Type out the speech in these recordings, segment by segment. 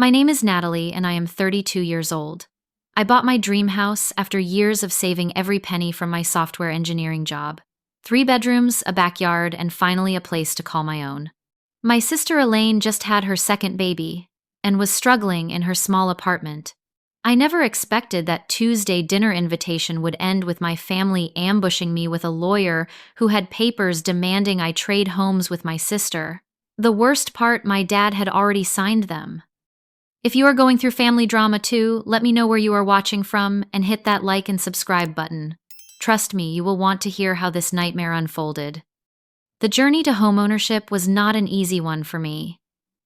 My name is Natalie, and I am 32 years old. I bought my dream house after years of saving every penny from my software engineering job. 3 bedrooms, a backyard, and finally a place to call my own. My sister Elaine just had her second baby and was struggling in her small apartment. I never expected that Tuesday dinner invitation would end with my family ambushing me with a lawyer who had papers demanding I trade homes with my sister. The worst part, my dad had already signed them. If you are going through family drama too, let me know where you are watching from and hit that like and subscribe button. Trust me, you will want to hear how this nightmare unfolded. The journey to homeownership was not an easy one for me.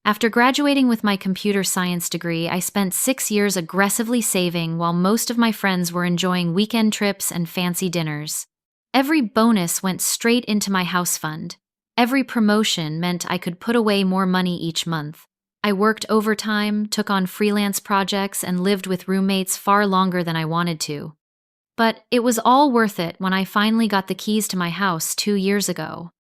After graduating with my computer science degree, I spent 6 years aggressively saving while most of my friends were enjoying weekend trips and fancy dinners. Every bonus went straight into my house fund. Every promotion meant I could put away more money each month. I worked overtime, took on freelance projects, and lived with roommates far longer than I wanted to. But it was all worth it when I finally got the keys to my house 2 years ago.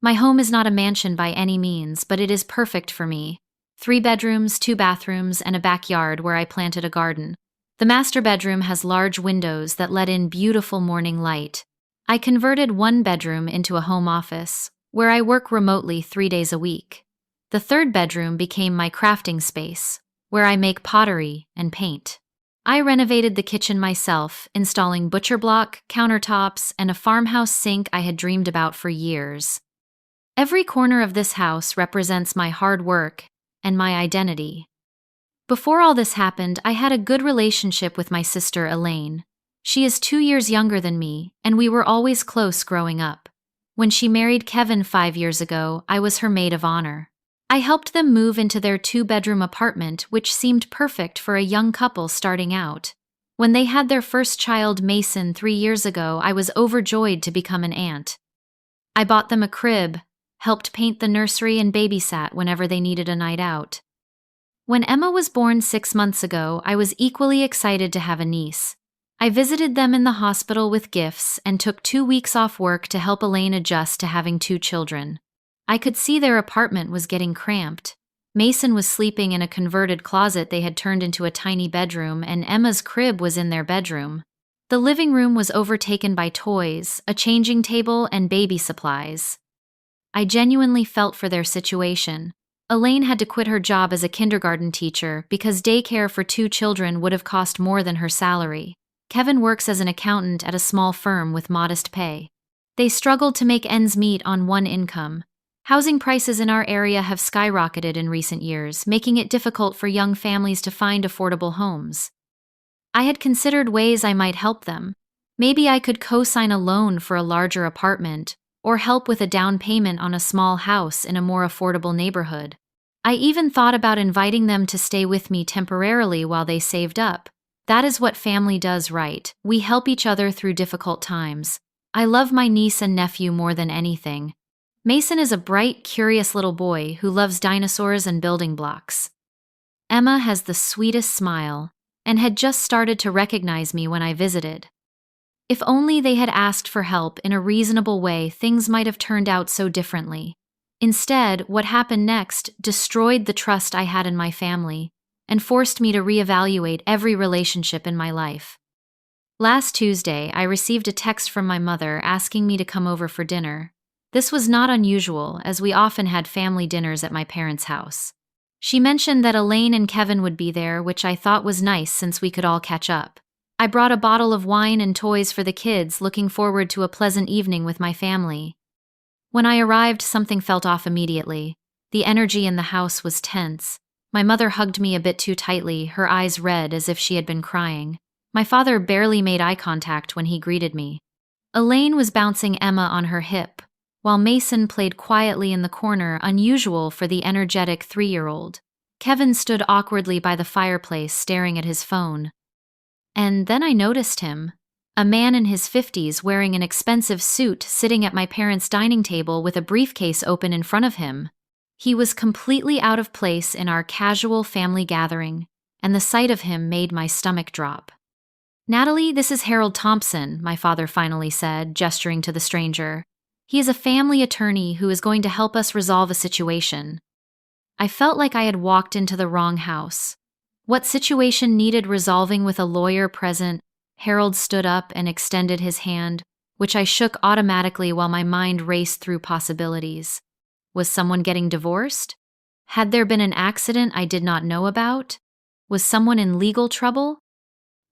My home is not a mansion by any means, but it is perfect for me. 3 bedrooms, 2 bathrooms, and a backyard where I planted a garden. The master bedroom has large windows that let in beautiful morning light. I converted 1 bedroom into a home office, where I work remotely 3 days a week. The 3rd bedroom became my crafting space, where I make pottery and paint. I renovated the kitchen myself, installing butcher block, countertops, and a farmhouse sink I had dreamed about for years. Every corner of this house represents my hard work and my identity. Before all this happened, I had a good relationship with my sister Elaine. She is 2 years younger than me, and we were always close growing up. When she married Kevin 5 years ago, I was her maid of honor. I helped them move into their 2-bedroom apartment, which seemed perfect for a young couple starting out. When they had their first child, Mason, 3 years ago, I was overjoyed to become an aunt. I bought them a crib, helped paint the nursery, and babysat whenever they needed a night out. When Emma was born 6 months ago, I was equally excited to have a niece. I visited them in the hospital with gifts and took 2 weeks off work to help Elaine adjust to having 2 children. I could see their apartment was getting cramped. Mason was sleeping in a converted closet they had turned into a tiny bedroom, and Emma's crib was in their bedroom. The living room was overtaken by toys, a changing table, and baby supplies. I genuinely felt for their situation. Elaine had to quit her job as a kindergarten teacher because daycare for 2 children would have cost more than her salary. Kevin works as an accountant at a small firm with modest pay. They struggled to make ends meet on 1 income. Housing prices in our area have skyrocketed in recent years, making it difficult for young families to find affordable homes. I had considered ways I might help them. Maybe I could co-sign a loan for a larger apartment, or help with a down payment on a small house in a more affordable neighborhood. I even thought about inviting them to stay with me temporarily while they saved up. That is what family does, right? We help each other through difficult times. I love my niece and nephew more than anything. Mason is a bright, curious little boy who loves dinosaurs and building blocks. Emma has the sweetest smile and had just started to recognize me when I visited. If only they had asked for help in a reasonable way, things might have turned out so differently. Instead, what happened next destroyed the trust I had in my family and forced me to reevaluate every relationship in my life. Last Tuesday, I received a text from my mother asking me to come over for dinner. This was not unusual, as we often had family dinners at my parents' house. She mentioned that Elaine and Kevin would be there, which I thought was nice since we could all catch up. I brought a bottle of wine and toys for the kids, looking forward to a pleasant evening with my family. When I arrived, something felt off immediately. The energy in the house was tense. My mother hugged me a bit too tightly, her eyes red as if she had been crying. My father barely made eye contact when he greeted me. Elaine was bouncing Emma on her hip, while Mason played quietly in the corner, unusual for the energetic 3-year-old. Kevin stood awkwardly by the fireplace, staring at his phone. And then I noticed him, a man in his 50s wearing an expensive suit sitting at my parents' dining table with a briefcase open in front of him. He was completely out of place in our casual family gathering, and the sight of him made my stomach drop. "Natalie, this is Harold Thompson," my father finally said, gesturing to the stranger. "He is a family attorney who is going to help us resolve a situation." I felt like I had walked into the wrong house. What situation needed resolving with a lawyer present? Harold stood up and extended his hand, which I shook automatically while my mind raced through possibilities. Was someone getting divorced? Had there been an accident I did not know about? Was someone in legal trouble?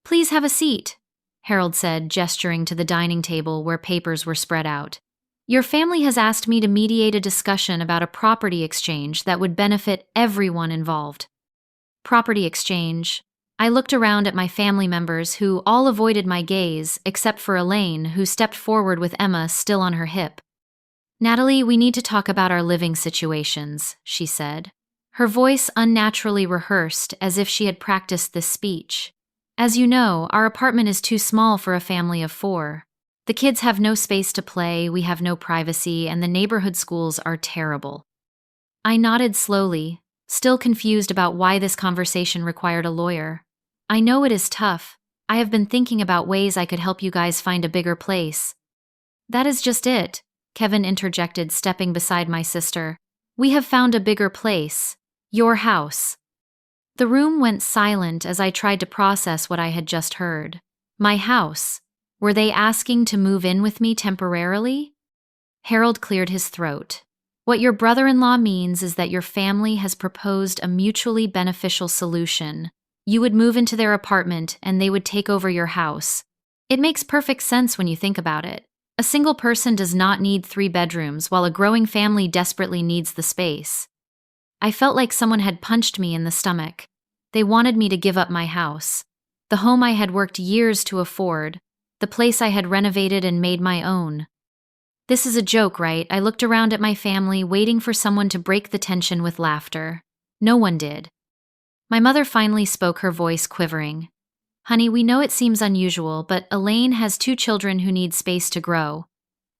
Please have a seat, Harold said, gesturing to the dining table where papers were spread out. Your family has asked me to mediate a discussion about a property exchange that would benefit everyone involved. Property exchange. I looked around at my family members who all avoided my gaze except for Elaine, who stepped forward with Emma still on her hip. Natalie, we need to talk about our living situations, she said. Her voice unnaturally rehearsed as if she had practiced this speech. As you know, our apartment is too small for a family of 4. The kids have no space to play, we have no privacy, and the neighborhood schools are terrible. I nodded slowly, still confused about why this conversation required a lawyer. I know it is tough. I have been thinking about ways I could help you guys find a bigger place. That is just it, Kevin interjected, stepping beside my sister. We have found a bigger place. Your house. The room went silent as I tried to process what I had just heard. My house. Were they asking to move in with me temporarily? Harold cleared his throat. What your brother-in-law means is that your family has proposed a mutually beneficial solution. You would move into their apartment and they would take over your house. It makes perfect sense when you think about it. A single person does not need 3 bedrooms while a growing family desperately needs the space. I felt like someone had punched me in the stomach. They wanted me to give up my house. The home I had worked years to afford. The place I had renovated and made my own. This is a joke, right? I looked around at my family, waiting for someone to break the tension with laughter. No one did. My mother finally spoke, her voice quivering. Honey, we know it seems unusual, but Elaine has 2 children who need space to grow.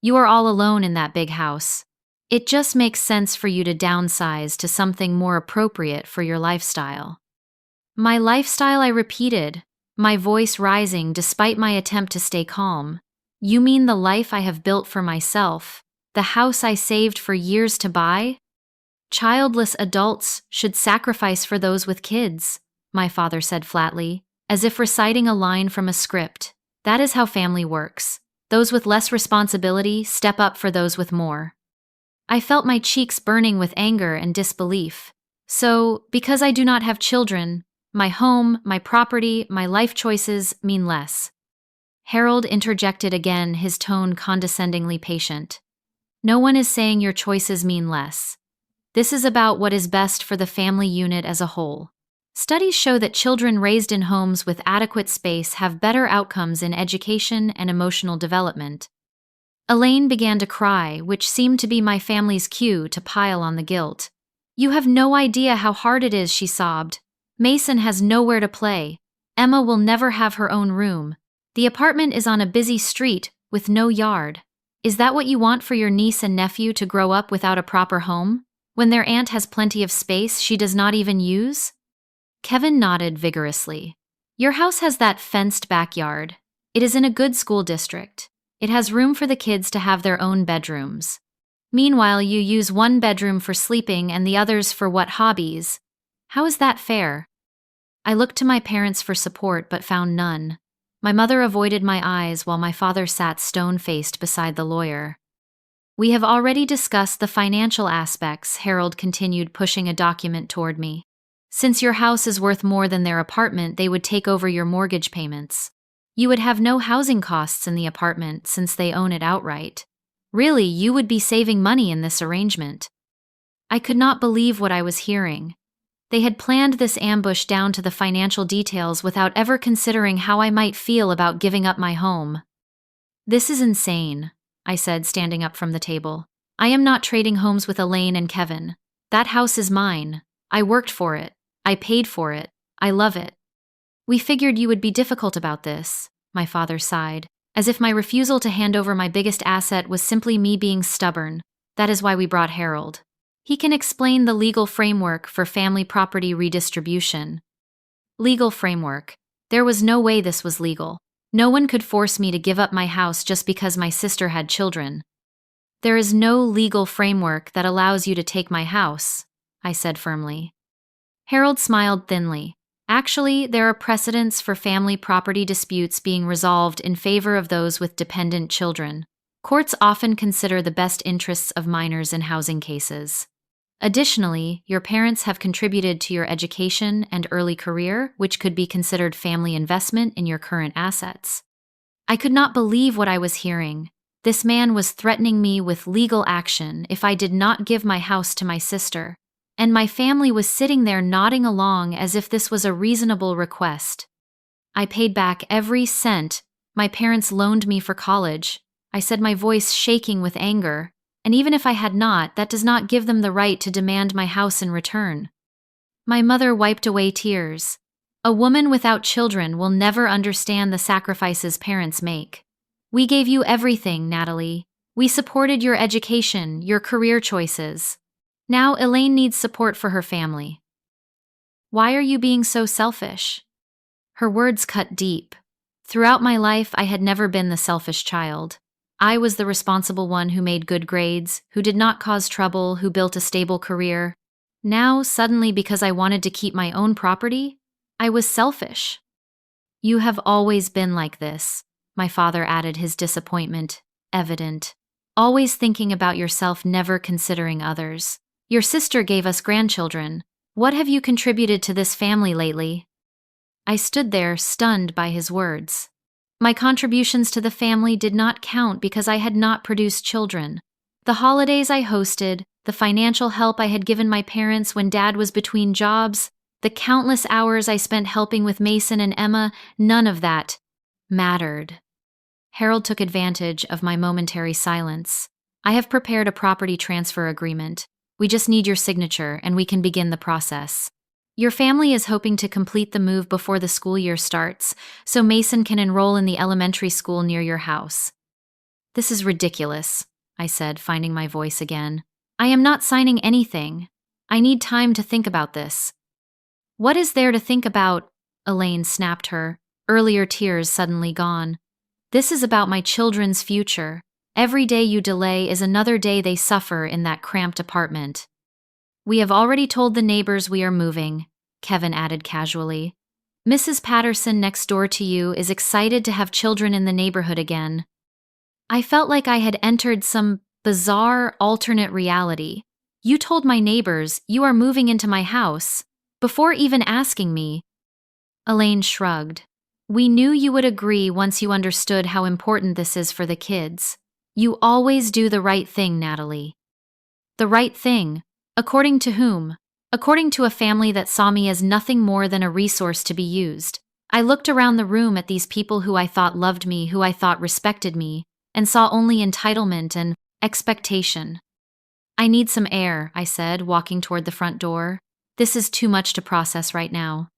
You are all alone in that big house. It just makes sense for you to downsize to something more appropriate for your lifestyle. My lifestyle, I repeated, my voice rising despite my attempt to stay calm. You mean the life I have built for myself, the house I saved for years to buy? Childless adults should sacrifice for those with kids, my father said flatly, as if reciting a line from a script. That is how family works. Those with less responsibility step up for those with more. I felt my cheeks burning with anger and disbelief. So, because I do not have children, my home, my property, my life choices mean less. Harold interjected again, his tone condescendingly patient. No one is saying your choices mean less. This is about what is best for the family unit as a whole. Studies show that children raised in homes with adequate space have better outcomes in education and emotional development. Elaine began to cry, which seemed to be my family's cue to pile on the guilt. You have no idea how hard it is, she sobbed. Mason has nowhere to play. Emma will never have her own room. The apartment is on a busy street with no yard. Is that what you want for your niece and nephew to grow up without a proper home? When their aunt has plenty of space she does not even use? Kevin nodded vigorously. Your house has that fenced backyard. It is in a good school district. It has room for the kids to have their own bedrooms. Meanwhile, you use one bedroom for sleeping and the others for what hobbies? How is that fair? I looked to my parents for support but found none. My mother avoided my eyes while my father sat stone-faced beside the lawyer. We have already discussed the financial aspects, Harold continued, pushing a document toward me. Since your house is worth more than their apartment, they would take over your mortgage payments. You would have no housing costs in the apartment since they own it outright. Really, you would be saving money in this arrangement. I could not believe what I was hearing. They had planned this ambush down to the financial details without ever considering how I might feel about giving up my home. This is insane, I said, standing up from the table. I am not trading homes with Elaine and Kevin. That house is mine. I worked for it. I paid for it. I love it. We figured you would be difficult about this, my father sighed, as if my refusal to hand over my biggest asset was simply me being stubborn. That is why we brought Harold. He can explain the legal framework for family property redistribution. Legal framework. There was no way this was legal. No one could force me to give up my house just because my sister had children. There is no legal framework that allows you to take my house, I said firmly. Harold smiled thinly. Actually, there are precedents for family property disputes being resolved in favor of those with dependent children. Courts often consider the best interests of minors in housing cases. Additionally, your parents have contributed to your education and early career, which could be considered family investment in your current assets. I could not believe what I was hearing. This man was threatening me with legal action if I did not give my house to my sister, and my family was sitting there nodding along as if this was a reasonable request. I paid back every cent my parents loaned me for college, I said, my voice shaking with anger, and even if I had not, that does not give them the right to demand my house in return. My mother wiped away tears. A woman without children will never understand the sacrifices parents make. We gave you everything, Natalie. We supported your education, your career choices. Now Elaine needs support for her family. Why are you being so selfish? Her words cut deep. Throughout my life, I had never been the selfish child. I was the responsible one who made good grades, who did not cause trouble, who built a stable career. Now, suddenly, because I wanted to keep my own property, I was selfish. You have always been like this, my father added, his disappointment evident. Always thinking about yourself, never considering others. Your sister gave us grandchildren. What have you contributed to this family lately? I stood there, stunned by his words. My contributions to the family did not count because I had not produced children. The holidays I hosted, the financial help I had given my parents when Dad was between jobs, the countless hours I spent helping with Mason and Emma, none of that mattered. Harold took advantage of my momentary silence. I have prepared a property transfer agreement. We just need your signature and we can begin the process. Your family is hoping to complete the move before the school year starts, so Mason can enroll in the elementary school near your house. This is ridiculous, I said, finding my voice again. I am not signing anything. I need time to think about this. What is there to think about? Elaine snapped her, earlier tears suddenly gone. This is about my children's future. Every day you delay is another day they suffer in that cramped apartment. We have already told the neighbors we are moving, Kevin added casually. Mrs. Patterson next door to you is excited to have children in the neighborhood again. I felt like I had entered some bizarre alternate reality. You told my neighbors you are moving into my house, before even asking me. Elaine shrugged. We knew you would agree once you understood how important this is for the kids. You always do the right thing, Natalie. The right thing? According to whom? According to a family that saw me as nothing more than a resource to be used. I looked around the room at these people who I thought loved me, who I thought respected me, and saw only entitlement and expectation. I need some air, I said, walking toward the front door. This is too much to process right now.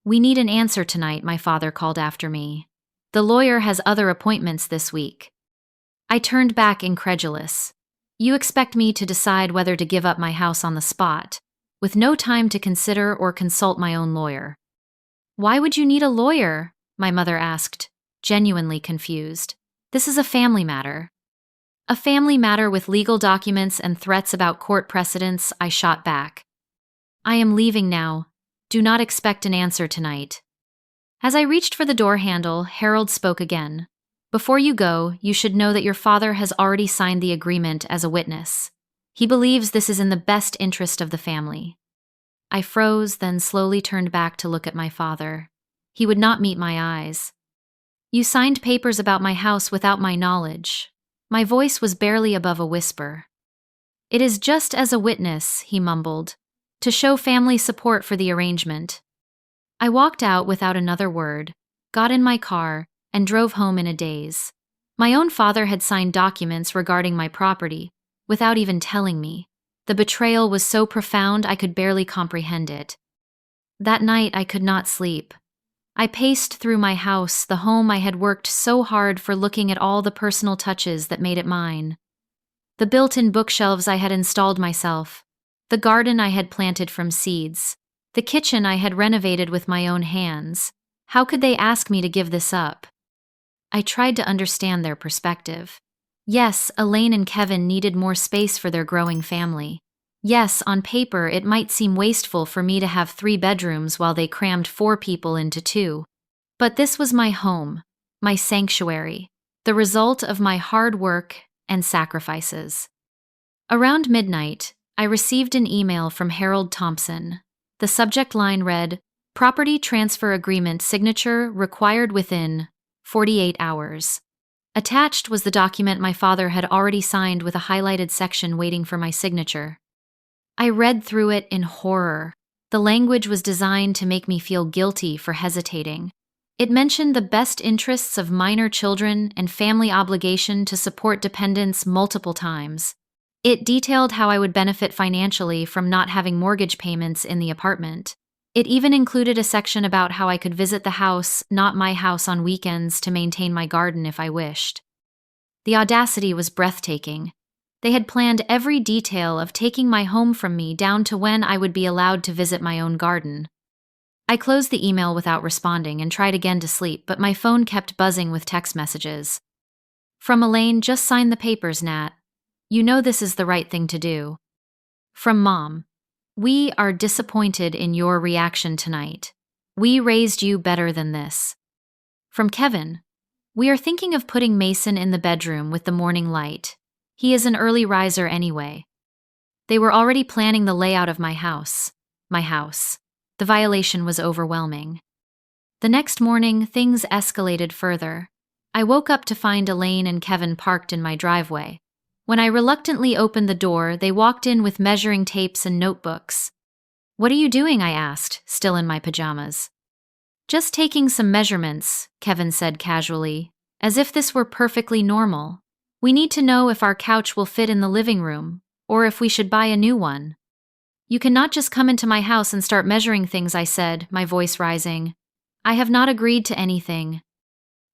We need an answer tonight, my father called after me. The lawyer has other appointments this week. I turned back incredulous. You expect me to decide whether to give up my house on the spot, with no time to consider or consult my own lawyer. Why would you need a lawyer? My mother asked, genuinely confused. This is a family matter. A family matter with legal documents and threats about court precedents, I shot back. I am leaving now. Do not expect an answer tonight. As I reached for the door handle, Harold spoke again. Before you go, you should know that your father has already signed the agreement as a witness. He believes this is in the best interest of the family. I froze, then slowly turned back to look at my father. He would not meet my eyes. You signed papers about my house without my knowledge. My voice was barely above a whisper. It is just as a witness, he mumbled, to show family support for the arrangement. I walked out without another word, got in my car, and drove home in a daze. My own father had signed documents regarding my property, without even telling me. The betrayal was so profound I could barely comprehend it. That night I could not sleep. I paced through my house, the home I had worked so hard for, looking at all the personal touches that made it mine. The built-in bookshelves I had installed myself, the garden I had planted from seeds, the kitchen I had renovated with my own hands. How could they ask me to give this up? I tried to understand their perspective. Yes, Elaine and Kevin needed more space for their growing family. Yes, on paper it might seem wasteful for me to have 3 bedrooms while they crammed 4 people into 2. But this was my home, my sanctuary, the result of my hard work and sacrifices. Around midnight, I received an email from Harold Thompson. The subject line read, "Property transfer agreement signature required within 48 hours." Attached was the document my father had already signed with a highlighted section waiting for my signature. I read through it in horror. The language was designed to make me feel guilty for hesitating. It mentioned the best interests of minor children and family obligation to support dependents multiple times. It detailed how I would benefit financially from not having mortgage payments in the apartment. It even included a section about how I could visit the house, not my house, on weekends to maintain my garden if I wished. The audacity was breathtaking. They had planned every detail of taking my home from me down to when I would be allowed to visit my own garden. I closed the email without responding and tried again to sleep, but my phone kept buzzing with text messages. From Elaine, "Just sign the papers, Nat. You know this is the right thing to do." From Mom, "We are disappointed in your reaction tonight. We raised you better than this." From Kevin, "We are thinking of putting Mason in the bedroom with the morning light. He is an early riser anyway." They were already planning the layout of my house. The violation was overwhelming. The next morning, things escalated further. I woke up to find Elaine and Kevin parked in my driveway. When I reluctantly opened the door, they walked in with measuring tapes and notebooks. "What are you doing?" I asked, still in my pajamas. "Just taking some measurements," Kevin said casually, as if this were perfectly normal. "We need to know if our couch will fit in the living room, or if we should buy a new one." "You cannot just come into my house and start measuring things," I said, my voice rising. "I have not agreed to anything."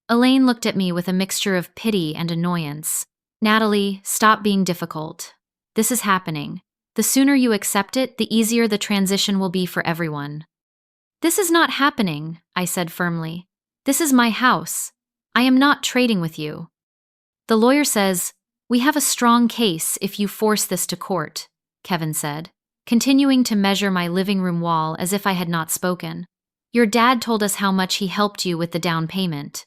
Elaine looked at me with a mixture of pity and annoyance. "Natalie, stop being difficult. This is happening. The sooner you accept it, the easier the transition will be for everyone." "This is not happening," I said firmly. "This is my house. I am not trading with you." "The lawyer says, we have a strong case if you force this to court," Kevin said, continuing to measure my living room wall as if I had not spoken. "Your dad told us how much he helped you with the down payment.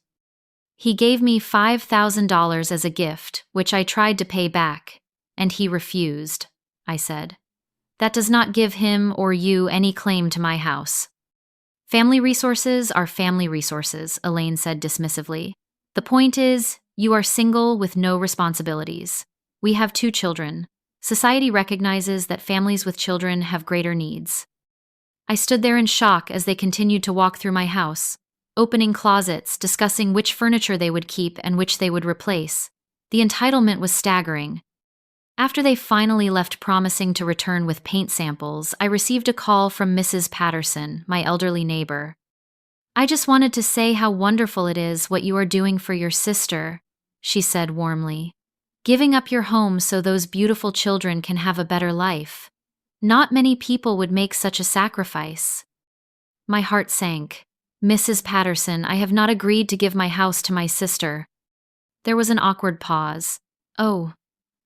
He gave me $5,000 as a gift, which I tried to pay back, and he refused," I said. "That does not give him or you any claim to my house." "Family resources are family resources," Elaine said dismissively. "The point is, you are single with no responsibilities. We have 2 children. Society recognizes that families with children have greater needs." I stood there in shock as they continued to walk through my house, opening closets, discussing which furniture they would keep and which they would replace. The entitlement was staggering. After they finally left promising to return with paint samples, I received a call from Mrs. Patterson, my elderly neighbor. "I just wanted to say how wonderful it is what you are doing for your sister," she said warmly. "Giving up your home so those beautiful children can have a better life. Not many people would make such a sacrifice." My heart sank. "Mrs. Patterson, I have not agreed to give my house to my sister." There was an awkward pause. "Oh,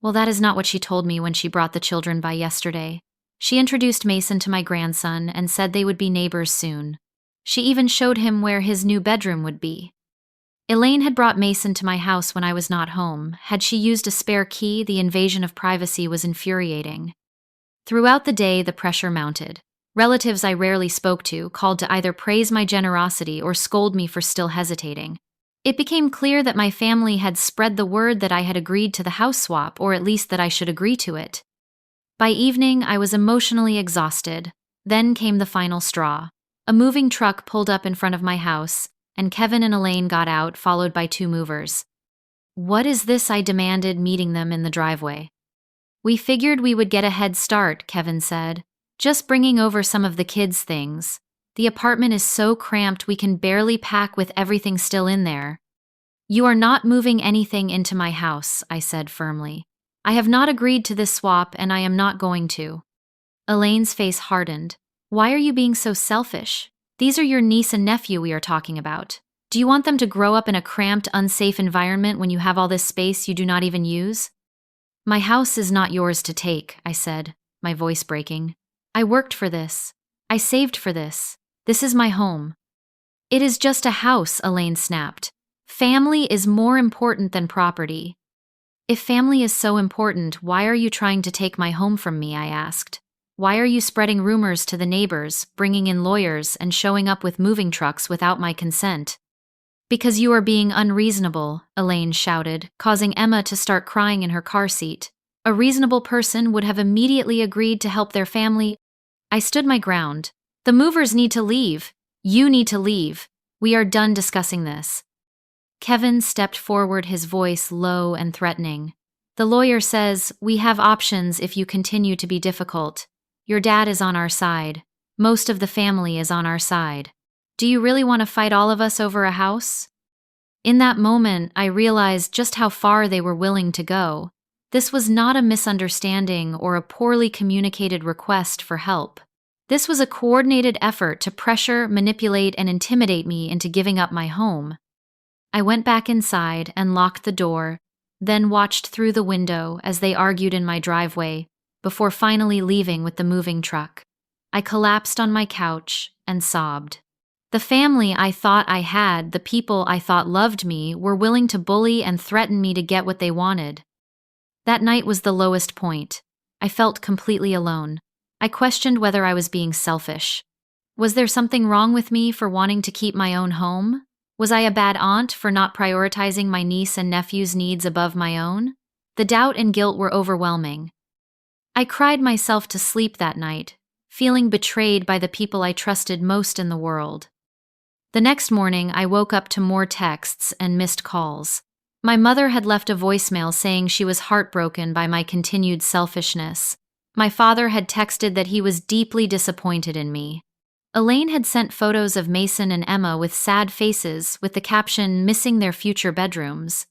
well, that is not what she told me when she brought the children by yesterday. She introduced Mason to my grandson and said they would be neighbors soon. She even showed him where his new bedroom would be." Elaine had brought Mason to my house when I was not home. Had she used a spare key, the invasion of privacy was infuriating. Throughout the day, the pressure mounted. Relatives I rarely spoke to called to either praise my generosity or scold me for still hesitating. It became clear that my family had spread the word that I had agreed to the house swap, or at least that I should agree to it. By evening, I was emotionally exhausted. Then came the final straw. A moving truck pulled up in front of my house, and Kevin and Elaine got out, followed by 2 movers. "What is this?" I demanded, meeting them in the driveway. "We figured we would get a head start," Kevin said. "Just bringing over some of the kids' things. The apartment is so cramped we can barely pack with everything still in there." "You are not moving anything into my house," I said firmly. "I have not agreed to this swap, and I am not going to." Elaine's face hardened. "Why are you being so selfish? These are your niece and nephew we are talking about. Do you want them to grow up in a cramped, unsafe environment when you have all this space you do not even use?" "My house is not yours to take," I said. my voice breaking. I worked for this. I saved for this. This is my home. It is just a house, Elaine snapped. Family is more important than property. If family is so important, why are you trying to take my home from me? I asked. Why are you spreading rumors to the neighbors, bringing in lawyers, and showing up with moving trucks without my consent? Because you are being unreasonable, Elaine shouted, causing Emma to start crying in her car seat. A reasonable person would have immediately agreed to help their family. I stood my ground. The movers need to leave. You need to leave. We are done discussing this. Kevin stepped forward, his voice low and threatening. The lawyer says, we have options if you continue to be difficult. Your dad is on our side. Most of the family is on our side. Do you really want to fight all of us over a house? In that moment, I realized just how far they were willing to go. This was not a misunderstanding or a poorly communicated request for help. This was a coordinated effort to pressure, manipulate, and intimidate me into giving up my home. I went back inside and locked the door, then watched through the window as they argued in my driveway, before finally leaving with the moving truck. I collapsed on my couch and sobbed. The family I thought I had, the people I thought loved me, were willing to bully and threaten me to get what they wanted. That night was the lowest point. I felt completely alone. I questioned whether I was being selfish. Was there something wrong with me for wanting to keep my own home? Was I a bad aunt for not prioritizing my niece and nephew's needs above my own? The doubt and guilt were overwhelming. I cried myself to sleep that night, feeling betrayed by the people I trusted most in the world. The next morning, I woke up to more texts and missed calls. My mother had left a voicemail saying she was heartbroken by my continued selfishness. My father had texted that he was deeply disappointed in me. Elaine had sent photos of Mason and Emma with sad faces, with the caption, "Missing their future bedrooms."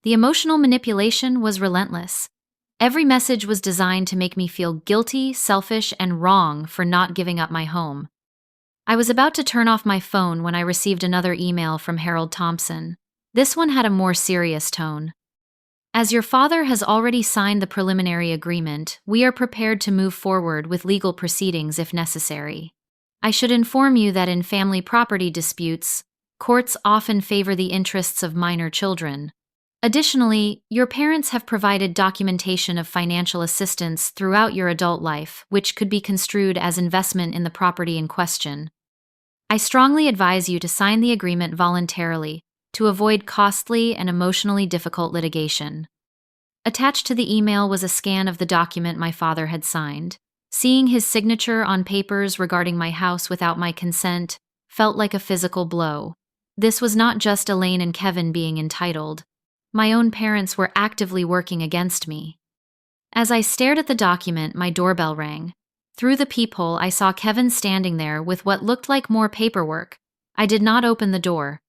The emotional manipulation was relentless. Every message was designed to make me feel guilty, selfish, and wrong for not giving up my home. I was about to turn off my phone when I received another email from Harold Thompson. This one had a more serious tone. As your father has already signed the preliminary agreement, we are prepared to move forward with legal proceedings if necessary. I should inform you that in family property disputes, courts often favor the interests of minor children. Additionally, your parents have provided documentation of financial assistance throughout your adult life, which could be construed as investment in the property in question. I strongly advise you to sign the agreement voluntarily to avoid costly and emotionally difficult litigation. Attached to the email was a scan of the document my father had signed. Seeing his signature on papers regarding my house without my consent felt like a physical blow. This was not just Elaine and Kevin being entitled. My own parents were actively working against me. As I stared at the document, my doorbell rang. Through the peephole, I saw Kevin standing there with what looked like more paperwork. I did not open the door.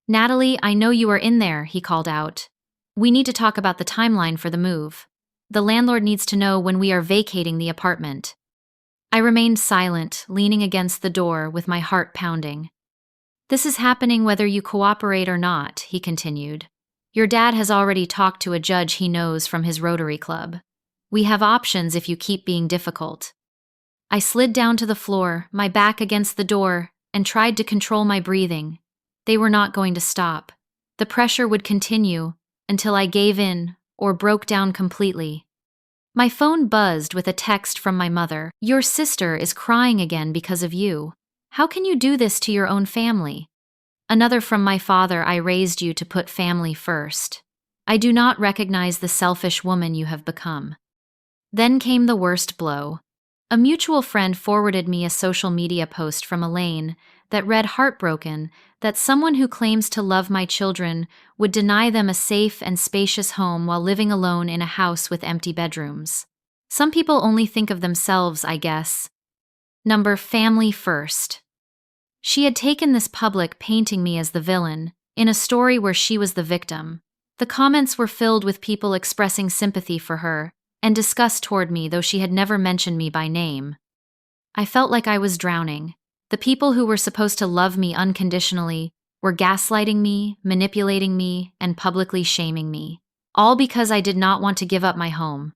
"Natalie, I know you are in there," he called out. "We need to talk about the timeline for the move. The landlord needs to know when we are vacating the apartment." I remained silent, leaning against the door with my heart pounding. "This is happening whether you cooperate or not," he continued. "Your dad has already talked to a judge he knows from his Rotary Club. We have options if you keep being difficult." I slid down to the floor, my back against the door, and tried to control my breathing. They were not going to stop. The pressure would continue until I gave in or broke down completely. My phone buzzed with a text from my mother. "Your sister is crying again because of you. How can you do this to your own family?" Another from my father. "I raised you to put family first. I do not recognize the selfish woman you have become." Then came the worst blow. A mutual friend forwarded me a social media post from Elaine that read, "Heartbroken that someone who claims to love my children would deny them a safe and spacious home while living alone in a house with empty bedrooms. Some people only think of themselves, I guess." Number family first. She had taken this public, painting me as the villain, in a story where she was the victim. The comments were filled with people expressing sympathy for her and disgust toward me, though she had never mentioned me by name. I felt like I was drowning. The people who were supposed to love me unconditionally were gaslighting me, manipulating me, and publicly shaming me, all because I did not want to give up my home.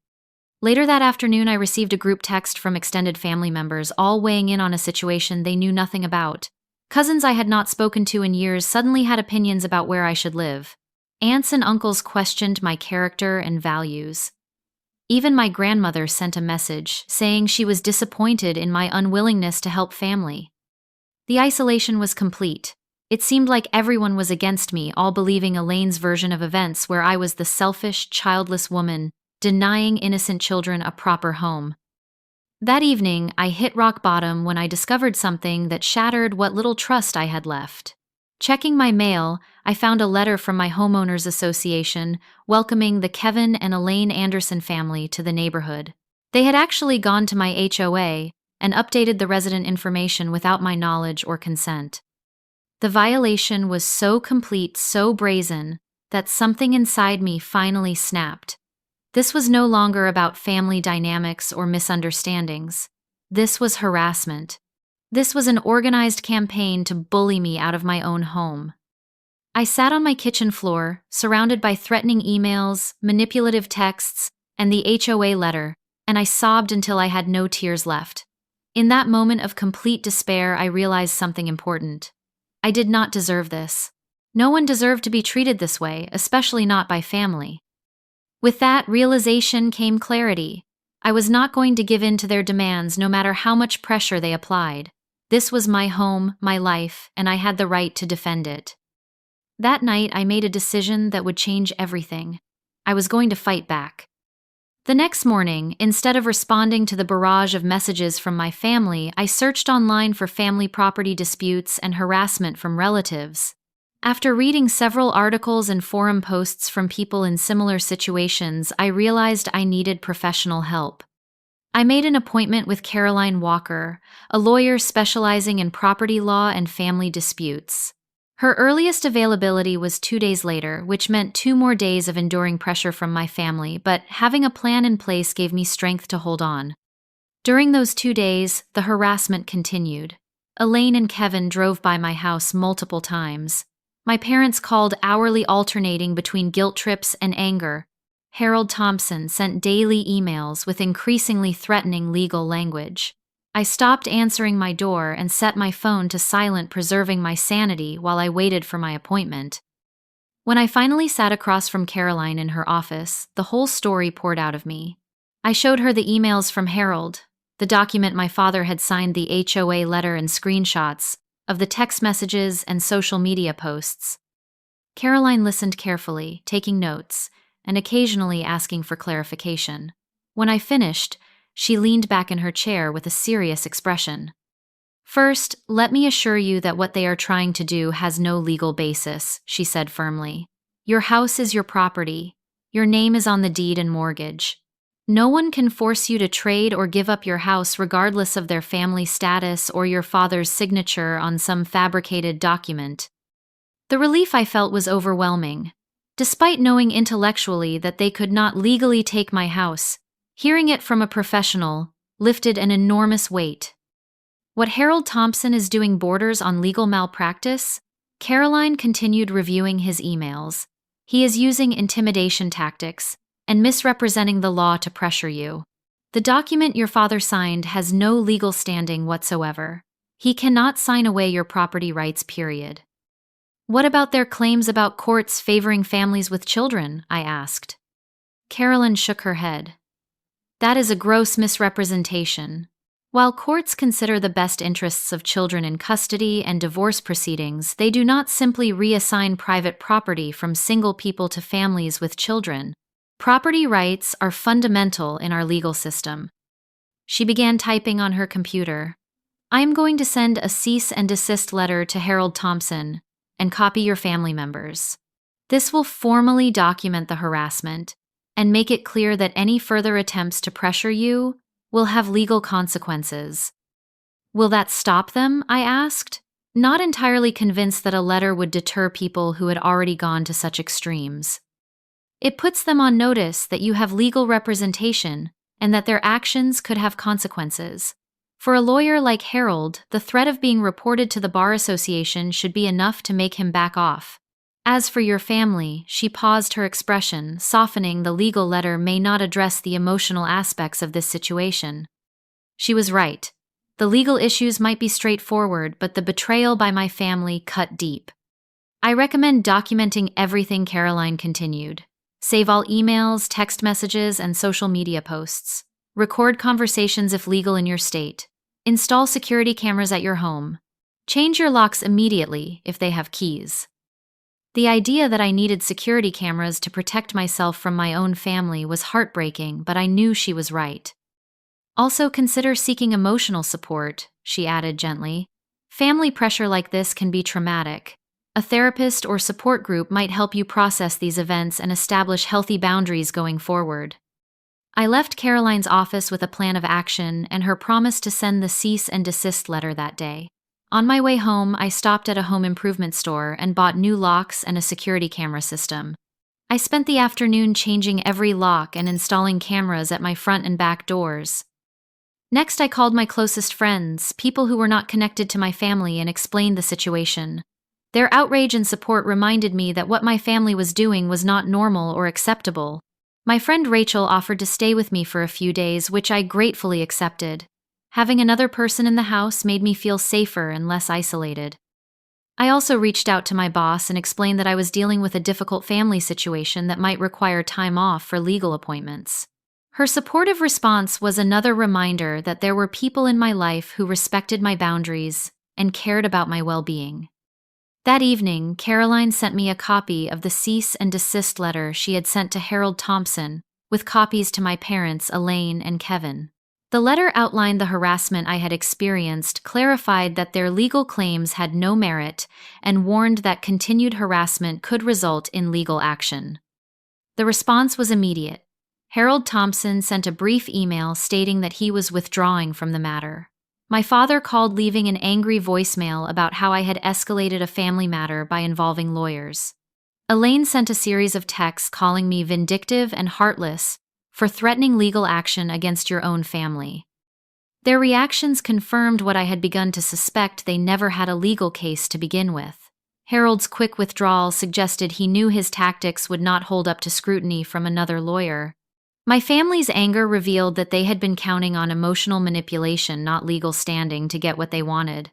Later that afternoon, I received a group text from extended family members, all weighing in on a situation they knew nothing about. Cousins I had not spoken to in years suddenly had opinions about where I should live. Aunts and uncles questioned my character and values. Even my grandmother sent a message saying she was disappointed in my unwillingness to help family. The isolation was complete. It seemed like everyone was against me, all believing Elaine's version of events where I was the selfish, childless woman, denying innocent children a proper home. That evening, I hit rock bottom when I discovered something that shattered what little trust I had left. Checking my mail, I found a letter from my homeowners association welcoming the Kevin and Elaine Anderson family to the neighborhood. They had actually gone to my HOA and updated the resident information without my knowledge or consent. The violation was so complete, so brazen, that something inside me finally snapped. This was no longer about family dynamics or misunderstandings. This was harassment. This was an organized campaign to bully me out of my own home. I sat on my kitchen floor, surrounded by threatening emails, manipulative texts, and the HOA letter, and I sobbed until I had no tears left. In that moment of complete despair, I realized something important. I did not deserve this. No one deserved to be treated this way, especially not by family. With that realization came clarity. I was not going to give in to their demands no matter how much pressure they applied. This was my home, my life, and I had the right to defend it. That night, I made a decision that would change everything. I was going to fight back. The next morning, instead of responding to the barrage of messages from my family, I searched online for family property disputes and harassment from relatives. After reading several articles and forum posts from people in similar situations, I realized I needed professional help. I made an appointment with Caroline Walker, a lawyer specializing in property law and family disputes. Her earliest availability was 2 days later, which meant 2 more days of enduring pressure from my family, but having a plan in place gave me strength to hold on. During those 2 days, the harassment continued. Elaine and Kevin drove by my house multiple times. My parents called hourly, alternating between guilt trips and anger. Harold Thompson sent daily emails with increasingly threatening legal language. I stopped answering my door and set my phone to silent, preserving my sanity while I waited for my appointment. When I finally sat across from Caroline in her office, the whole story poured out of me. I showed her the emails from Harold, the document my father had signed, the HOA letter, and screenshots of the text messages and social media posts. Caroline listened carefully, taking notes, and occasionally asking for clarification. When I finished, she leaned back in her chair with a serious expression. "First, let me assure you that what they are trying to do has no legal basis," she said firmly. "Your house is your property. Your name is on the deed and mortgage. No one can force you to trade or give up your house regardless of their family status or your father's signature on some fabricated document." The relief I felt was overwhelming. Despite knowing intellectually that they could not legally take my house, hearing it from a professional lifted an enormous weight. What Harold Thompson is doing borders on legal malpractice? Caroline continued reviewing his emails. He is using intimidation tactics and misrepresenting the law to pressure you. The document your father signed has no legal standing whatsoever. He cannot sign away your property rights, period. "What about their claims about courts favoring families with children?" I asked. Caroline shook her head. "That is a gross misrepresentation. While courts consider the best interests of children in custody and divorce proceedings, they do not simply reassign private property from single people to families with children. Property rights are fundamental in our legal system." She began typing on her computer. "I am going to send a cease and desist letter to Harold Thompson and copy your family members. This will formally document the harassment and make it clear that any further attempts to pressure you will have legal consequences." "Will that stop them?" I asked, not entirely convinced that a letter would deter people who had already gone to such extremes. "It puts them on notice that you have legal representation and that their actions could have consequences. For a lawyer like Harold, the threat of being reported to the Bar Association should be enough to make him back off." As for your family, she paused, her expression softening. The legal letter may not address the emotional aspects of this situation. She was right. The legal issues might be straightforward, but the betrayal by my family cut deep. I recommend documenting everything, Caroline continued. Save all emails, text messages, and social media posts. Record conversations if legal in your state. Install security cameras at your home. Change your locks immediately if they have keys. The idea that I needed security cameras to protect myself from my own family was heartbreaking, but I knew she was right. Also, consider seeking emotional support, she added gently. Family pressure like this can be traumatic. A therapist or support group might help you process these events and establish healthy boundaries going forward. I left Caroline's office with a plan of action and her promise to send the cease and desist letter that day. On my way home, I stopped at a home improvement store and bought new locks and a security camera system. I spent the afternoon changing every lock and installing cameras at my front and back doors. Next, I called my closest friends, people who were not connected to my family, and explained the situation. Their outrage and support reminded me that what my family was doing was not normal or acceptable. My friend Rachel offered to stay with me for a few days, which I gratefully accepted. Having another person in the house made me feel safer and less isolated. I also reached out to my boss and explained that I was dealing with a difficult family situation that might require time off for legal appointments. Her supportive response was another reminder that there were people in my life who respected my boundaries and cared about my well-being. That evening, Caroline sent me a copy of the cease and desist letter she had sent to Harold Thompson, with copies to my parents, Elaine and Kevin. The letter outlined the harassment I had experienced, clarified that their legal claims had no merit, and warned that continued harassment could result in legal action. The response was immediate. Harold Thompson sent a brief email stating that he was withdrawing from the matter. My father called, leaving an angry voicemail about how I had escalated a family matter by involving lawyers. Elaine sent a series of texts calling me vindictive and heartless for threatening legal action against your own family. Their reactions confirmed what I had begun to suspect: they never had a legal case to begin with. Harold's quick withdrawal suggested he knew his tactics would not hold up to scrutiny from another lawyer. My family's anger revealed that they had been counting on emotional manipulation, not legal standing, to get what they wanted.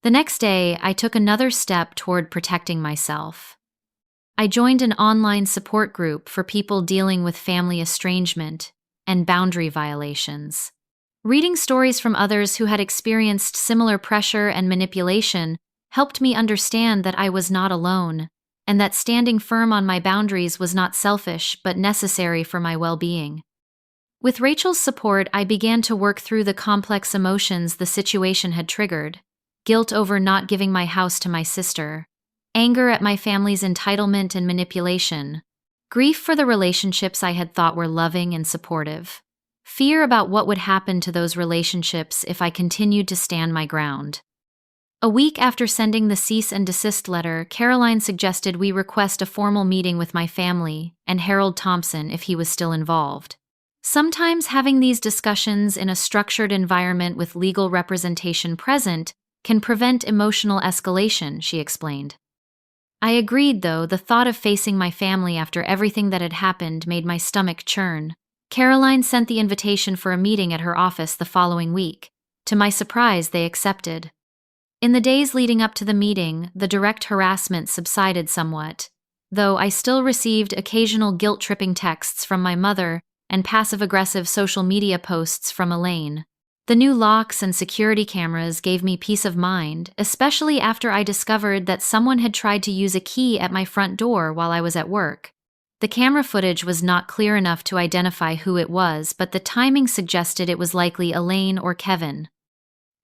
The next day, I took another step toward protecting myself. I joined an online support group for people dealing with family estrangement and boundary violations. Reading stories from others who had experienced similar pressure and manipulation helped me understand that I was not alone, and that standing firm on my boundaries was not selfish but necessary for my well-being. With Rachel's support, I began to work through the complex emotions the situation had triggered: guilt over not giving my house to my sister, anger at my family's entitlement and manipulation, grief for the relationships I had thought were loving and supportive, fear about what would happen to those relationships if I continued to stand my ground. A week after sending the cease and desist letter, Caroline suggested we request a formal meeting with my family and Harold Thompson if he was still involved. Sometimes having these discussions in a structured environment with legal representation present can prevent emotional escalation, she explained. I agreed, though the thought of facing my family after everything that had happened made my stomach churn. Caroline sent the invitation for a meeting at her office the following week. To my surprise, they accepted. In the days leading up to the meeting, the direct harassment subsided somewhat, though I still received occasional guilt-tripping texts from my mother and passive-aggressive social media posts from Elaine. The new locks and security cameras gave me peace of mind, especially after I discovered that someone had tried to use a key at my front door while I was at work. The camera footage was not clear enough to identify who it was, but the timing suggested it was likely Elaine or Kevin.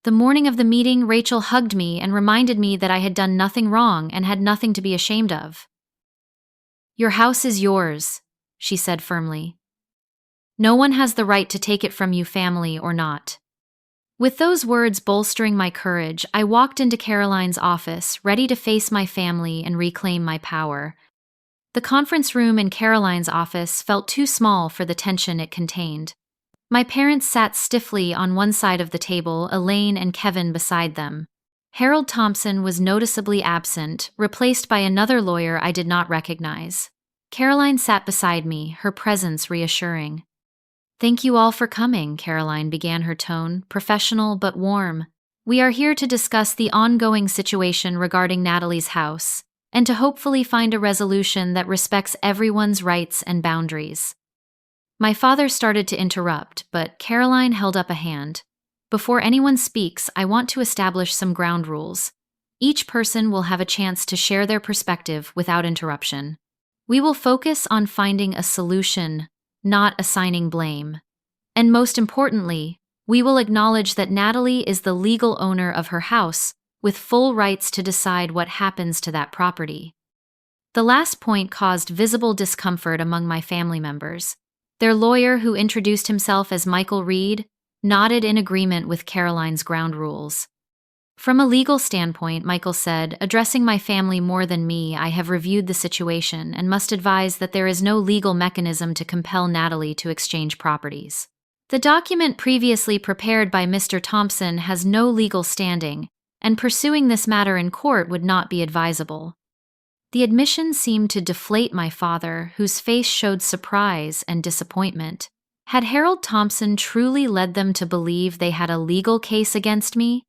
The morning of the meeting, Rachel hugged me and reminded me that I had done nothing wrong and had nothing to be ashamed of. "Your house is yours," she said firmly. "No one has the right to take it from you, family or not." With those words bolstering my courage, I walked into Caroline's office, ready to face my family and reclaim my power. The conference room in Caroline's office felt too small for the tension it contained. My parents sat stiffly on one side of the table, Elaine and Kevin beside them. Harold Thompson was noticeably absent, replaced by another lawyer I did not recognize. Caroline sat beside me, her presence reassuring. "Thank you all for coming," Caroline began, her tone professional but warm. "We are here to discuss the ongoing situation regarding Natalie's house, and to hopefully find a resolution that respects everyone's rights and boundaries." My father started to interrupt, but Caroline held up a hand. "Before anyone speaks, I want to establish some ground rules. Each person will have a chance to share their perspective without interruption. We will focus on finding a solution, not assigning blame. And most importantly, we will acknowledge that Natalie is the legal owner of her house, with full rights to decide what happens to that property." The last point caused visible discomfort among my family members. Their lawyer, who introduced himself as Michael Reed, nodded in agreement with Caroline's ground rules. "From a legal standpoint," Michael said, "addressing my family more than me, I have reviewed the situation and must advise that there is no legal mechanism to compel Natalie to exchange properties. The document previously prepared by Mr. Thompson has no legal standing, and pursuing this matter in court would not be advisable." The admission seemed to deflate my father, whose face showed surprise and disappointment. Had Harold Thompson truly led them to believe they had a legal case against me?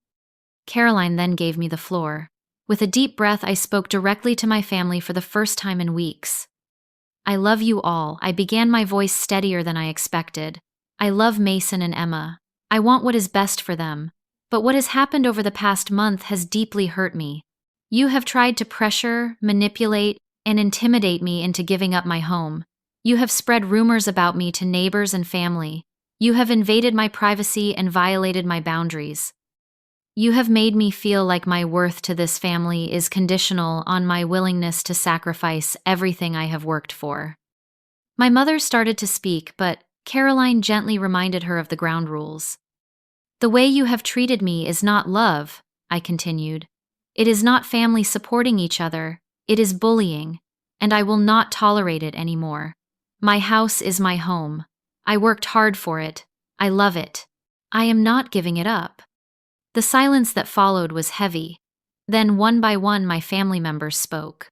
Caroline then gave me the floor. With a deep breath, I spoke directly to my family for the first time in weeks. "I love you all." I began, my voice steadier than I expected. "I love Mason and Emma. I want what is best for them. But what has happened over the past month has deeply hurt me. You have tried to pressure, manipulate, and intimidate me into giving up my home. You have spread rumors about me to neighbors and family. You have invaded my privacy and violated my boundaries. You have made me feel like my worth to this family is conditional on my willingness to sacrifice everything I have worked for." My mother started to speak, but Caroline gently reminded her of the ground rules. "The way you have treated me is not love," I continued. "It is not family supporting each other. It is bullying, and I will not tolerate it anymore. My house is my home. I worked hard for it. I love it. I am not giving it up." The silence that followed was heavy. Then, one by one, my family members spoke.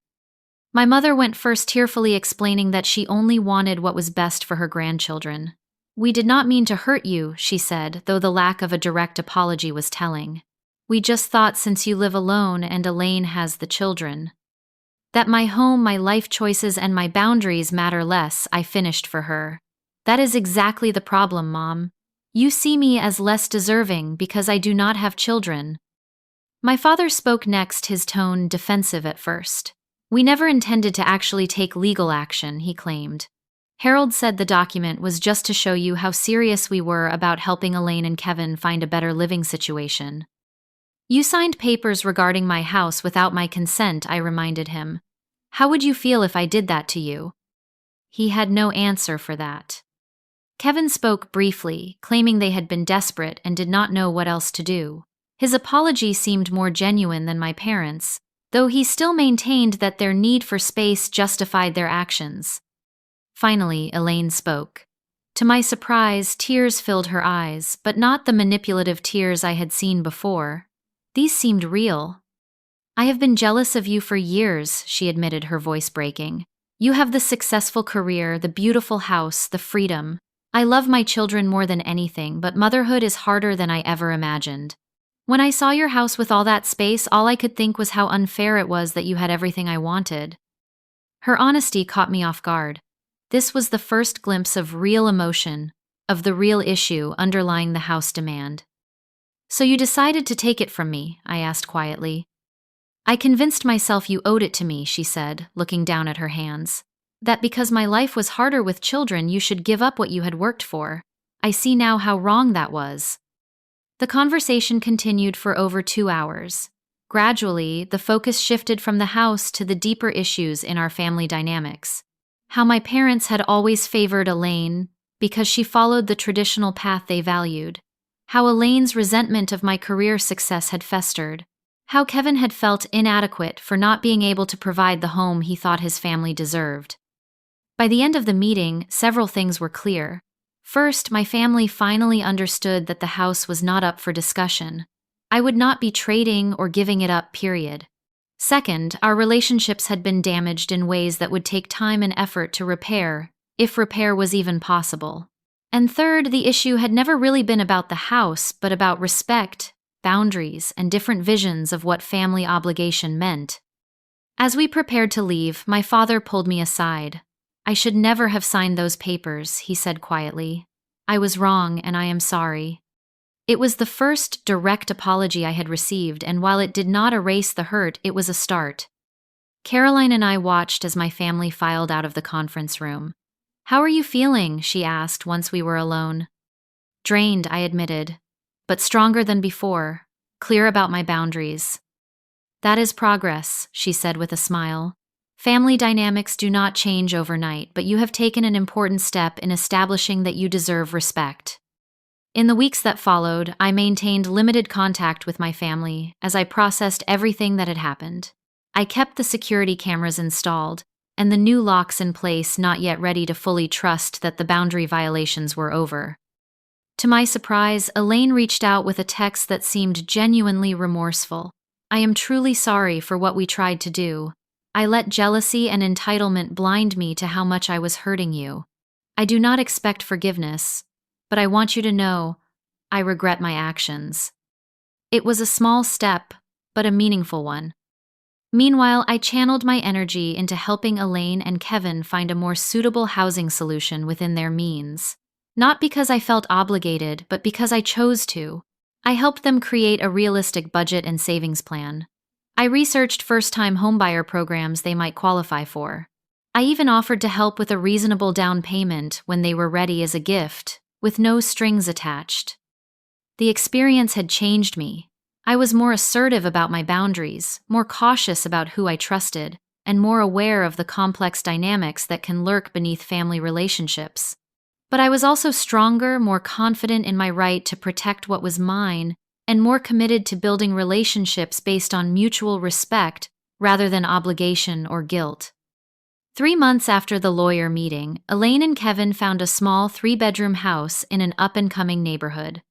My mother went first, tearfully explaining that she only wanted what was best for her grandchildren. "We did not mean to hurt you," she said, though the lack of a direct apology was telling. "We just thought, since you live alone and Elaine has the children, that my home, my life choices, and my boundaries matter less," I finished for her. "That is exactly the problem, Mom. You see me as less deserving because I do not have children." My father spoke next, his tone defensive at first. "We never intended to actually take legal action," he claimed. "Harold said the document was just to show you how serious we were about helping Elaine and Kevin find a better living situation." "You signed papers regarding my house without my consent," I reminded him. "How would you feel if I did that to you?" He had no answer for that. Kevin spoke briefly, claiming they had been desperate and did not know what else to do. His apology seemed more genuine than my parents', though he still maintained that their need for space justified their actions. Finally, Elaine spoke. To my surprise, tears filled her eyes, but not the manipulative tears I had seen before. These seemed real. "I have been jealous of you for years," she admitted, her voice breaking. "You have the successful career, the beautiful house, the freedom. I love my children more than anything, but motherhood is harder than I ever imagined. When I saw your house with all that space, all I could think was how unfair it was that you had everything I wanted." Her honesty caught me off guard. This was the first glimpse of real emotion, of the real issue underlying the house demand. "So you decided to take it from me?" I asked quietly. "I convinced myself you owed it to me," she said, looking down at her hands. "That because my life was harder with children, you should give up what you had worked for. I see now how wrong that was." The conversation continued for over 2 hours. Gradually, the focus shifted from the house to the deeper issues in our family dynamics. How my parents had always favored Elaine because she followed the traditional path they valued. How Elaine's resentment of my career success had festered. How Kevin had felt inadequate for not being able to provide the home he thought his family deserved. By the end of the meeting, several things were clear. First, my family finally understood that the house was not up for discussion. I would not be trading or giving it up, period. Second, our relationships had been damaged in ways that would take time and effort to repair, if repair was even possible. And third, the issue had never really been about the house, but about respect, boundaries, and different visions of what family obligation meant. As we prepared to leave, my father pulled me aside. "I should never have signed those papers," he said quietly. "I was wrong, and I am sorry." It was the first direct apology I had received, and while it did not erase the hurt, it was a start. Caroline and I watched as my family filed out of the conference room. "How are you feeling?" she asked once we were alone. "Drained," I admitted, "but stronger than before, clear about my boundaries." "That is progress," she said with a smile. "Family dynamics do not change overnight, but you have taken an important step in establishing that you deserve respect." In the weeks that followed, I maintained limited contact with my family as I processed everything that had happened. I kept the security cameras installed and the new locks in place, not yet ready to fully trust that the boundary violations were over. To my surprise, Elaine reached out with a text that seemed genuinely remorseful. "I am truly sorry for what we tried to do. I let jealousy and entitlement blind me to how much I was hurting you. I do not expect forgiveness, but I want you to know, I regret my actions." It was a small step, but a meaningful one. Meanwhile, I channeled my energy into helping Elaine and Kevin find a more suitable housing solution within their means. Not because I felt obligated, but because I chose to. I helped them create a realistic budget and savings plan. I researched first-time homebuyer programs they might qualify for. I even offered to help with a reasonable down payment when they were ready as a gift, with no strings attached. The experience had changed me. I was more assertive about my boundaries, more cautious about who I trusted, and more aware of the complex dynamics that can lurk beneath family relationships. But I was also stronger, more confident in my right to protect what was mine, and more committed to building relationships based on mutual respect rather than obligation or guilt. 3 months after the lawyer meeting, Elaine and Kevin found a small 3-bedroom house in an up-and-coming neighborhood.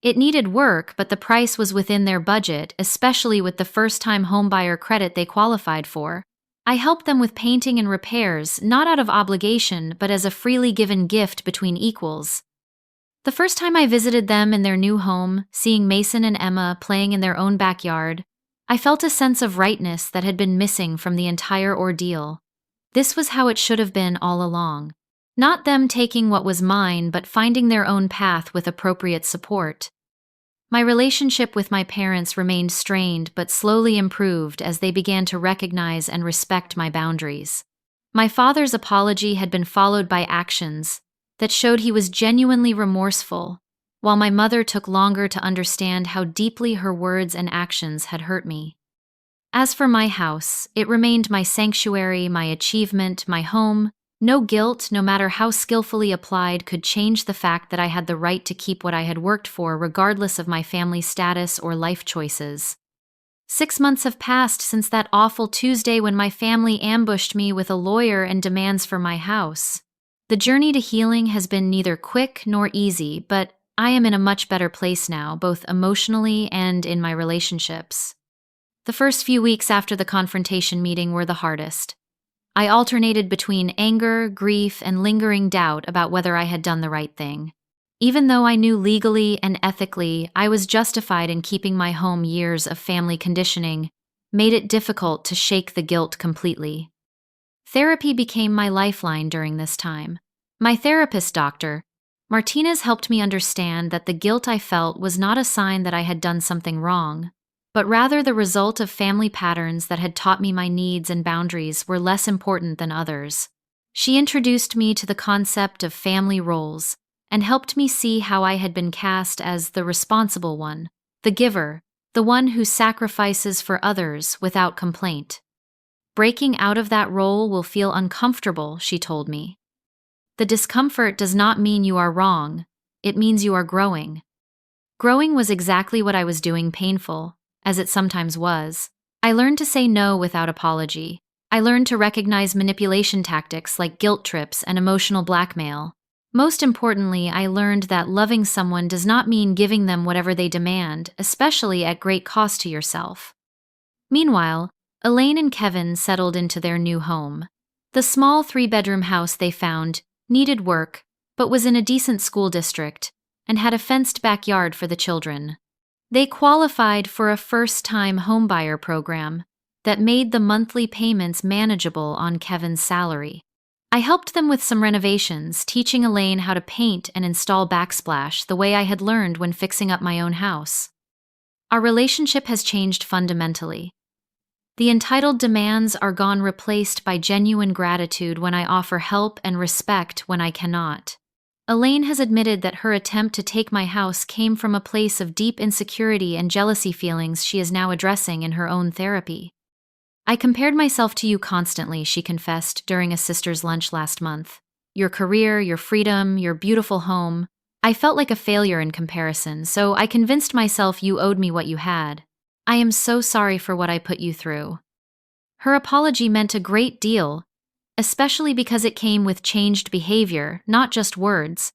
It needed work, but the price was within their budget, especially with the first-time homebuyer credit they qualified for. I helped them with painting and repairs, not out of obligation, but as a freely given gift between equals. The first time I visited them in their new home, seeing Mason and Emma playing in their own backyard, I felt a sense of rightness that had been missing from the entire ordeal. This was how it should have been all along. Not them taking what was mine, but finding their own path with appropriate support. My relationship with my parents remained strained but slowly improved as they began to recognize and respect my boundaries. My father's apology had been followed by actions that showed he was genuinely remorseful, while my mother took longer to understand how deeply her words and actions had hurt me. As for my house, it remained my sanctuary, my achievement, my home. No guilt, no matter how skillfully applied, could change the fact that I had the right to keep what I had worked for regardless of my family's status or life choices. 6 months have passed since that awful Tuesday when my family ambushed me with a lawyer and demands for my house. The journey to healing has been neither quick nor easy, but I am in a much better place now, both emotionally and in my relationships. The first few weeks after the confrontation meeting were the hardest. I alternated between anger, grief, and lingering doubt about whether I had done the right thing. Even though I knew legally and ethically I was justified in keeping my home, years of family conditioning made it difficult to shake the guilt completely. Therapy became my lifeline during this time. My therapist, Dr. Martinez, helped me understand that the guilt I felt was not a sign that I had done something wrong, but rather the result of family patterns that had taught me my needs and boundaries were less important than others. She introduced me to the concept of family roles and helped me see how I had been cast as the responsible one, the giver, the one who sacrifices for others without complaint. Breaking out of that role will feel uncomfortable, she told me. The discomfort does not mean you are wrong, it means you are growing. Growing was exactly what I was doing, painful as it sometimes was. I learned to say no without apology. I learned to recognize manipulation tactics like guilt trips and emotional blackmail. Most importantly, I learned that loving someone does not mean giving them whatever they demand, especially at great cost to yourself. Meanwhile, Elaine and Kevin settled into their new home. The small three-bedroom house they found needed work, but was in a decent school district and had a fenced backyard for the children. They qualified for a first-time homebuyer program that made the monthly payments manageable on Kevin's salary. I helped them with some renovations, teaching Elaine how to paint and install backsplash the way I had learned when fixing up my own house. Our relationship has changed fundamentally. The entitled demands are gone, replaced by genuine gratitude when I offer help and respect when I cannot. Elaine has admitted that her attempt to take my house came from a place of deep insecurity and jealousy, feelings she is now addressing in her own therapy. I compared myself to you constantly, she confessed during a sister's lunch last month. Your career, your freedom, your beautiful home. I felt like a failure in comparison, so I convinced myself you owed me what you had. I am so sorry for what I put you through. Her apology meant a great deal, especially because it came with changed behavior, not just words.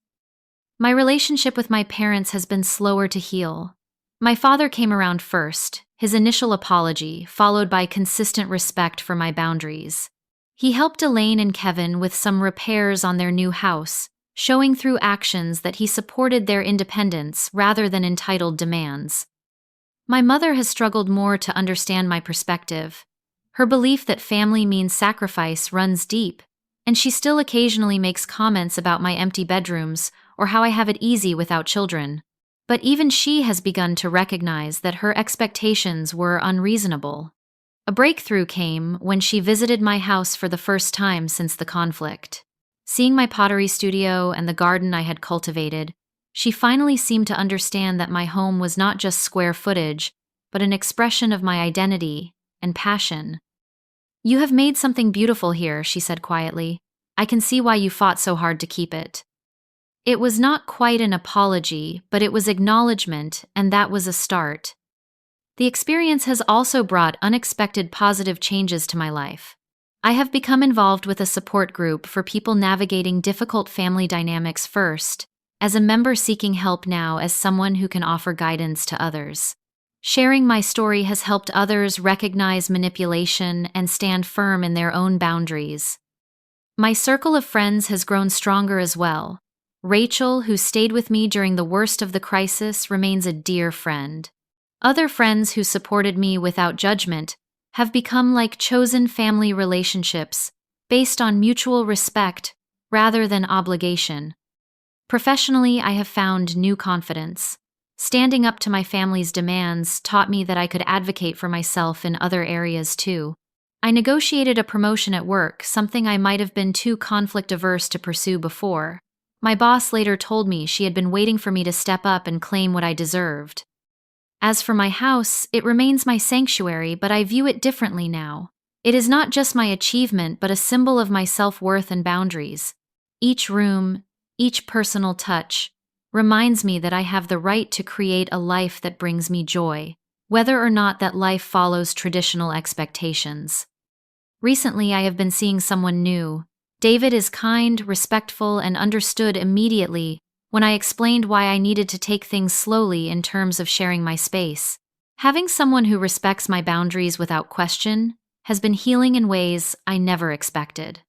My relationship with my parents has been slower to heal. My father came around first, his initial apology, followed by consistent respect for my boundaries. He helped Elaine and Kevin with some repairs on their new house, showing through actions that he supported their independence rather than entitled demands. My mother has struggled more to understand my perspective. Her belief that family means sacrifice runs deep, and she still occasionally makes comments about my empty bedrooms or how I have it easy without children. But even she has begun to recognize that her expectations were unreasonable. A breakthrough came when she visited my house for the first time since the conflict. Seeing my pottery studio and the garden I had cultivated, she finally seemed to understand that my home was not just square footage, but an expression of my identity and passion. You have made something beautiful here, she said quietly. I can see why you fought so hard to keep it. It was not quite an apology, but it was acknowledgement, and that was a start. The experience has also brought unexpected positive changes to my life. I have become involved with a support group for people navigating difficult family dynamics first, as a member seeking help now as someone who can offer guidance to others. Sharing my story has helped others recognize manipulation and stand firm in their own boundaries. My circle of friends has grown stronger as well. Rachel, who stayed with me during the worst of the crisis, remains a dear friend. Other friends who supported me without judgment have become like chosen family relationships, based on mutual respect rather than obligation. Professionally, I have found new confidence. Standing up to my family's demands taught me that I could advocate for myself in other areas too. I negotiated a promotion at work, something I might have been too conflict-averse to pursue before. My boss later told me she had been waiting for me to step up and claim what I deserved. As for my house, it remains my sanctuary, but I view it differently now. It is not just my achievement, but a symbol of my self-worth and boundaries. Each room, each personal touch, reminds me that I have the right to create a life that brings me joy, whether or not that life follows traditional expectations. Recently, I have been seeing someone new. David is kind, respectful, and understood immediately when I explained why I needed to take things slowly in terms of sharing my space. Having someone who respects my boundaries without question has been healing in ways I never expected.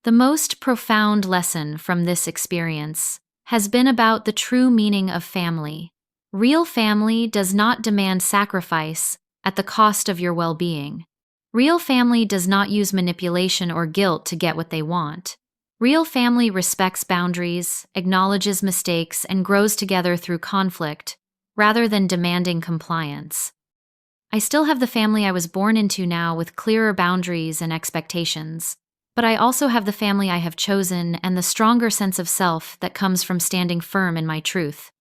The most profound lesson from this experience has been about the true meaning of family. Real family does not demand sacrifice at the cost of your well-being. Real family does not use manipulation or guilt to get what they want. Real family respects boundaries, acknowledges mistakes, and grows together through conflict, rather than demanding compliance. I still have the family I was born into now, with clearer boundaries and expectations. But I also have the family I have chosen and the stronger sense of self that comes from standing firm in my truth.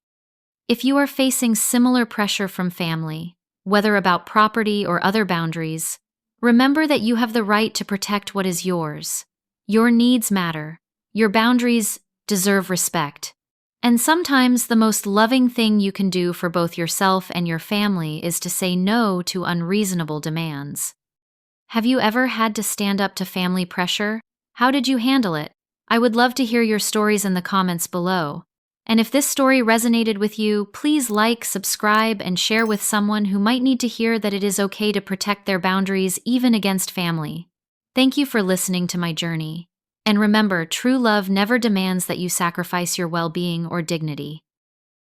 If you are facing similar pressure from family, whether about property or other boundaries, remember that you have the right to protect what is yours. Your needs matter. Your boundaries deserve respect. And sometimes the most loving thing you can do for both yourself and your family is to say no to unreasonable demands. Have you ever had to stand up to family pressure? How did you handle it? I would love to hear your stories in the comments below. And if this story resonated with you, please like, subscribe, and share with someone who might need to hear that it is okay to protect their boundaries even against family. Thank you for listening to my journey. And remember, true love never demands that you sacrifice your well-being or dignity.